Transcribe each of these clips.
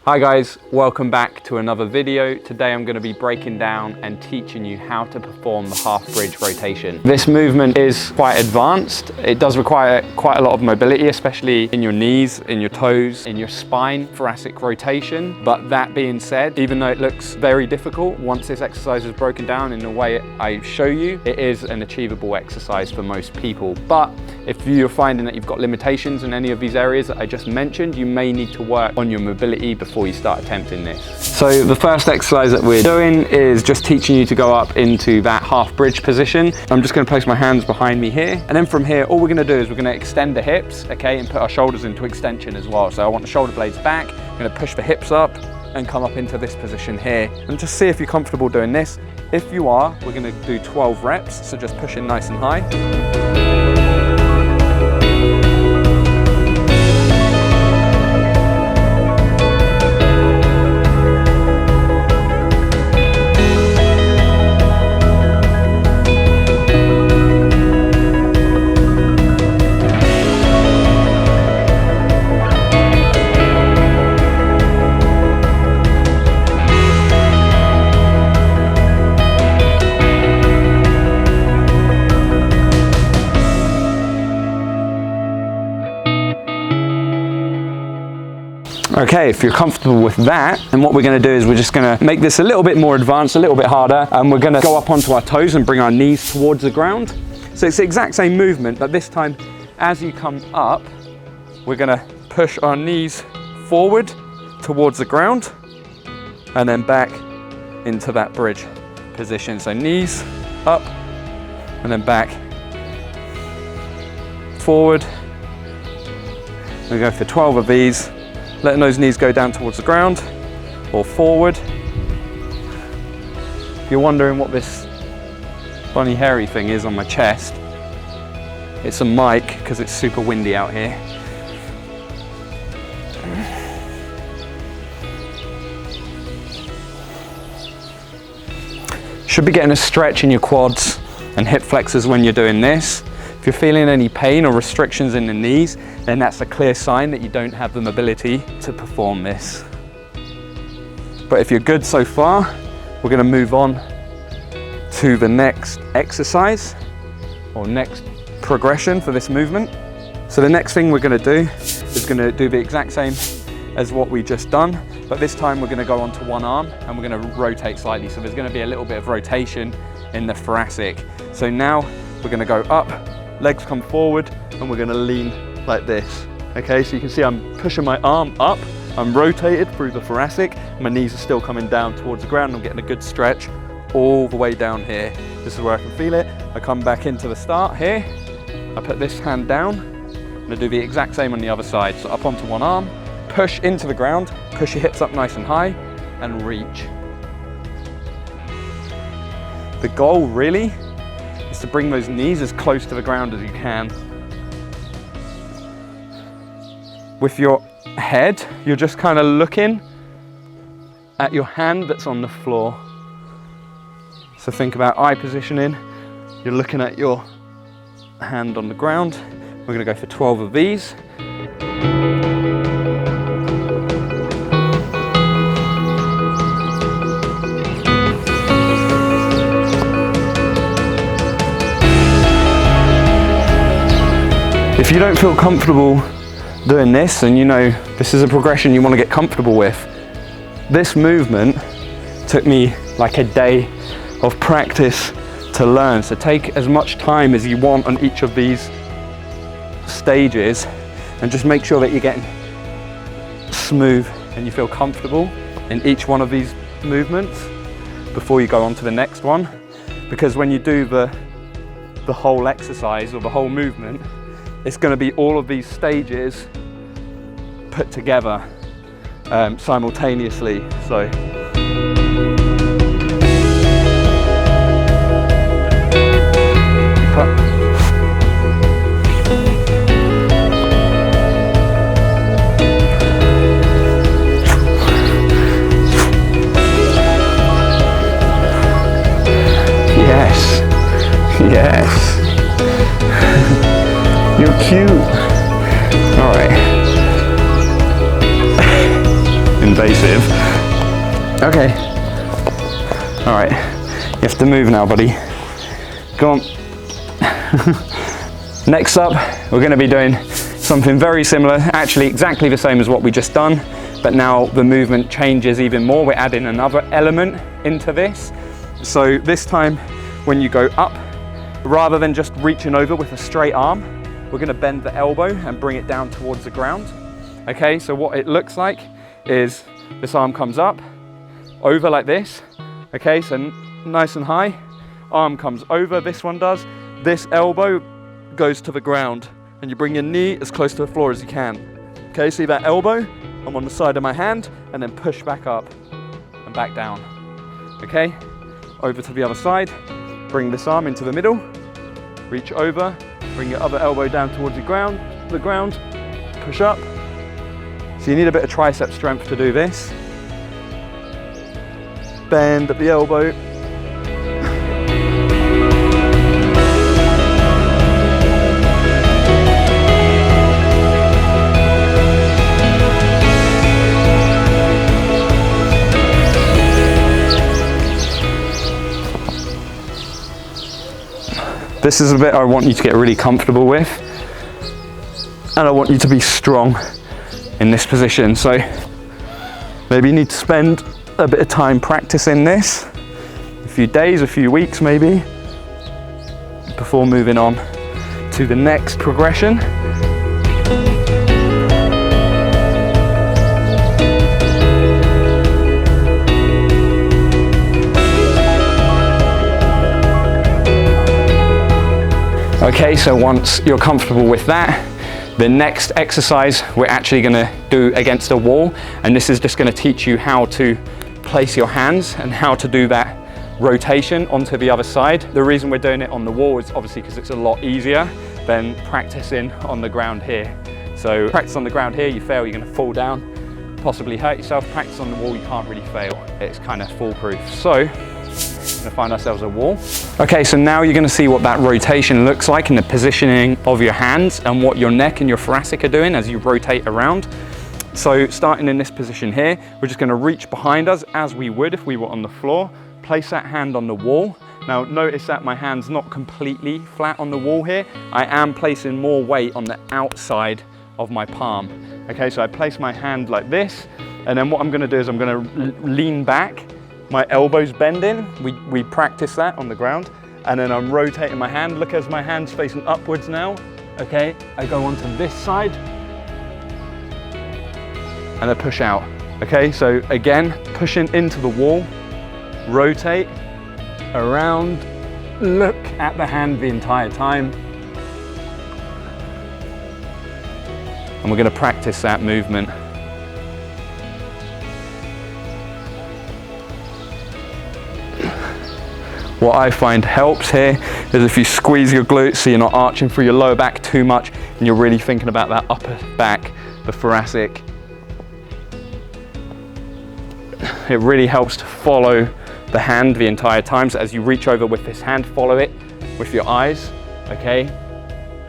Hi guys, welcome back to another video. Today I'm going to be breaking down and teaching you how to perform the half bridge rotation. This movement is quite advanced. It does require quite a lot of mobility, especially in your knees, in your toes, in your spine, thoracic rotation. But that being said, even though it looks very difficult, once this exercise is broken down in the way I show you, it is an achievable exercise for most people. But if you're finding that you've got limitations in any of these areas that I just mentioned, you may need to work on your mobility before you start attempting this. So the first exercise that we're doing is just teaching you to go up into that half bridge position. I'm just going to place my hands behind me here, and then from here all we're going to do is we're going to extend the hips, okay, and put our shoulders into extension as well. So I want the shoulder blades back. I'm going to push the hips up and come up into this position here, and just see if you're comfortable doing this. If you are, we're going to do 12 reps, so just push in nice and high. Okay, if you're comfortable with that, then what we're going to do is we're just going to make this a little bit more advanced, a little bit harder, and we're going to go up onto our toes and bring our knees towards the ground. So it's the exact same movement, but this time as you come up, we're going to push our knees forward towards the ground and then back into that bridge position. So knees up and then back, forward. We go for 12 of these. Letting those knees go down towards the ground or forward. If you're wondering what this funny hairy thing is on my chest, it's a mic because it's super windy out here. Should be getting a stretch in your quads and hip flexors when you're doing this. If you're feeling any pain or restrictions in the knees, then that's a clear sign that you don't have the mobility to perform this. But if you're good so far, we're going to move on to the next exercise or next progression for this movement. So the next thing we're going to do is going to do the exact same as what we just done, but this time we're going to go onto one arm and we're going to rotate slightly. So there's going to be a little bit of rotation in the thoracic. So now we're going to go up, legs come forward, and we're going to lean like this. Okay, so you can see I'm pushing my arm up, I'm rotated through the thoracic, my knees are still coming down towards the ground, I'm getting a good stretch all the way down here. This is where I can feel it. I come back into the start here, I put this hand down, I'm gonna do the exact same on the other side. So up onto one arm, push into the ground, push your hips up nice and high, and reach. The goal really is to bring those knees as close to the ground as you can. With your head, you're just kind of looking at your hand that's on the floor. So think about eye positioning. You're looking at your hand on the ground. We're going to go for 12 of these. If you don't feel comfortable doing this, and you know this is a progression you want to get comfortable with, this movement took me like a day of practice to learn. So take as much time as you want on each of these stages and just make sure that you're getting smooth and you feel comfortable in each one of these movements before you go on to the next one. Because when you do the whole exercise or the whole movement, it's going to be all of these stages put together simultaneously. So yes, yes. You're cute. All right. invasive. Okay. All right, you have to move now, buddy. Go on. Next up, we're going to be doing something very similar, actually exactly the same as what we just done, but now the movement changes even more. We're adding another element into this. So this time, when you go up, rather than just reaching over with a straight arm, we're going to bend the elbow and bring it down towards the ground. Okay, so what it looks like is this arm comes up, over like this. Okay, so nice and high, arm comes over, this one does. This elbow goes to the ground and you bring your knee as close to the floor as you can. Okay, see that elbow? I'm on the side of my hand and then push back up and back down. Okay, over to the other side, bring this arm into the middle, reach over, bring your other elbow down towards the ground, push up. So you need a bit of tricep strength to do this. Bend at the elbow. This is a bit I want you to get really comfortable with, and I want you to be strong in this position. So maybe you need to spend a bit of time practicing this, a few days, a few weeks maybe, before moving on to the next progression. Okay, so once you're comfortable with that, the next exercise we're actually going to do against a wall, and this is just going to teach you how to place your hands and how to do that rotation onto the other side. The reason we're doing it on the wall is obviously because it's a lot easier than practicing on the ground here. So practice on the ground here, you fail, you're going to fall down, possibly hurt yourself. Practice on the wall, you can't really fail. It's kind of foolproof. So we're going to find ourselves a wall. Okay, so now you're going to see what that rotation looks like in the positioning of your hands and what your neck and your thoracic are doing as you rotate around. So starting in this position here, we're just going to reach behind us as we would if we were on the floor, place that hand on the wall. Now notice that my hand's not completely flat on the wall here. I am placing more weight on the outside of my palm. Okay, so I place my hand like this, and then what I'm going to do is I'm going to lean back, my elbows bending. We practice that on the ground, and then I'm rotating my hand. Look, as my hand's facing upwards now. Okay, I go onto this side, and I push out. Okay, so again, pushing into the wall, rotate around, look at the hand the entire time. And we're going to practice that movement. What I find helps here is if you squeeze your glutes so you're not arching through your lower back too much and you're really thinking about that upper back, the thoracic. It really helps to follow the hand the entire time. So as you reach over with this hand, follow it with your eyes, okay?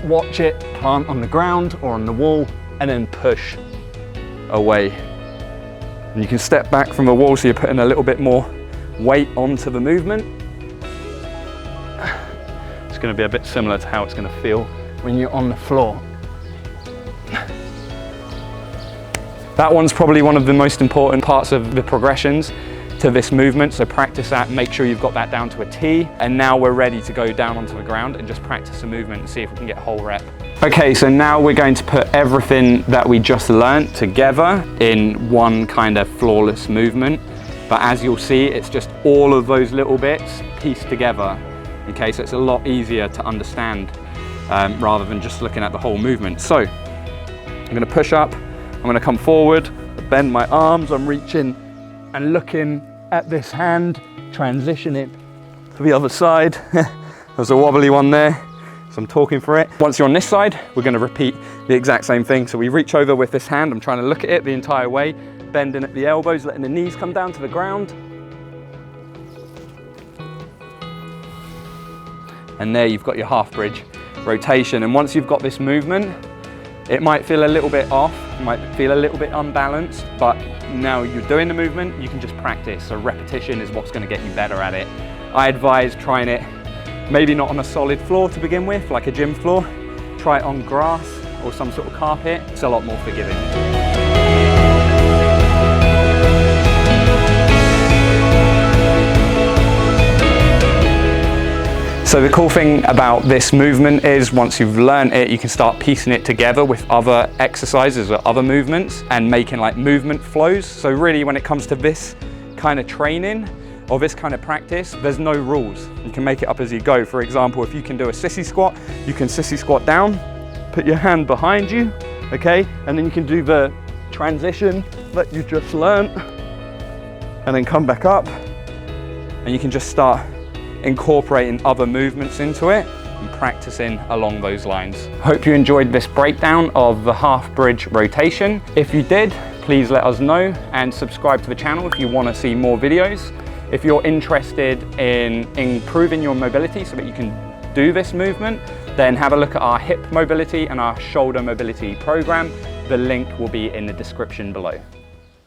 Watch it plant on the ground or on the wall and then push away. And you can step back from the wall so you're putting a little bit more weight onto the movement. It's going to be a bit similar to how it's going to feel when you're on the floor. That one's probably one of the most important parts of the progressions to this movement, so practice that, make sure you've got that down to a T, and now we're ready to go down onto the ground and just practice the movement and see if we can get a whole rep. Okay, so now we're going to put everything that we just learnt together in one kind of flawless movement, but as you'll see, it's just all of those little bits pieced together. Okay, so it's a lot easier to understand rather than just looking at the whole movement. So I'm going to push up, I'm going to come forward, bend my arms, I'm reaching and looking at this hand, transition it to the other side. There's a wobbly one there, so I'm talking for it. Once you're on this side, we're going to repeat the exact same thing. So we reach over with this hand, I'm trying to look at it the entire way, bending at the elbows, letting the knees come down to the ground. And there you've got your half bridge rotation. And once you've got this movement, it might feel a little bit off, it might feel a little bit unbalanced, but now you're doing the movement, you can just practice. So repetition is what's going to get you better at it. I advise trying it maybe not on a solid floor to begin with, like a gym floor. Try it on grass or some sort of carpet. It's a lot more forgiving. So the cool thing about this movement is once you've learned it, you can start piecing it together with other exercises or other movements and making like movement flows. So really when it comes to this kind of training or this kind of practice, there's no rules. You can make it up as you go. For example, if you can do a sissy squat, you can sissy squat down, put your hand behind you, okay? And then you can do the transition that you just learned and then come back up and you can just start incorporating other movements into it and practicing along those lines. Hope you enjoyed this breakdown of the half bridge rotation. If you did, please let us know and subscribe to the channel if you want to see more videos. If you're interested in improving your mobility so that you can do this movement, then have a look at our hip mobility and our shoulder mobility program. The link will be in the description below.